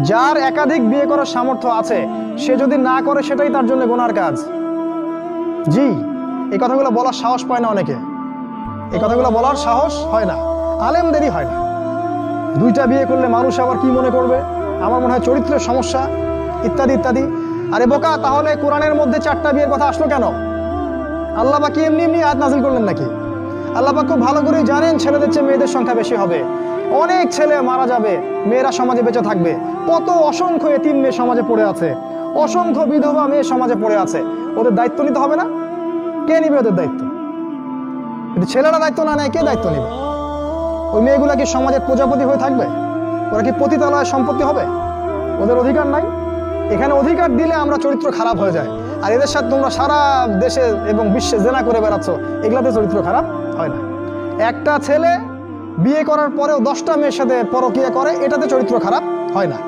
যার একাধিক বিয়ে করার সামর্থ্য আছে সে যদি না করে সেটাই তার জন্য গুনার কাজ। জি, এই কথাগুলো বলার সাহস পায় না অনেকে, এই কথাগুলো বলার সাহস হয় না, আলেমদেরই হয় না। দুইটা বিয়ে করলে মানুষ আবার কি মনে করবে, আমার মনে হয় চরিত্রের সমস্যা ইত্যাদি ইত্যাদি। আরে বোকা, তাহলে কোরআনের মধ্যে 4টা বিয়ের কথা আসলো কেন? আল্লাহ পাক কি এমনি এমনি আয়াত নাযিল করলেন নাকি? আল্লাহ পাক খুব ভালো করেই জানেন ছেলেদের চেয়ে মেয়েদের সংখ্যা বেশি হবে, অনেক ছেলে মারা যাবে, মেয়েরা সমাজে বেঁচে থাকবে। কত অসংখ্য এতিম মেয়ে সমাজে পড়ে আছে, অসংখ্য বিধবা মেয়ে সমাজে পড়ে আছে। ওদের দায়িত্ব নিতে হবে না? কে নিবে ওদের দায়িত্ব? যদি ছেলেরা দায়িত্ব না নেয় কে দায়িত্ব নিবে? ওই মেয়েগুলা কি সমাজের প্রজাপতি হয়ে থাকবে? ওরা কি পতিতালয়ের সম্পত্তি হবে? ওদের অধিকার নাই? এখানে অধিকার দিলে আমরা চরিত্র খারাপ হয়ে যায়। আর এদের সাথে তোমরা সারা দেশে এবং বিশ্বে জেনা করে বেড়াচ্ছ, এগুলাতে চরিত্র খারাপ হয় না। একটা ছেলে বিয়ে করার পরেও 10টা মেয়ের সাথে পরকীয়া করে, এটাতে চরিত্র খারাপ হয় না।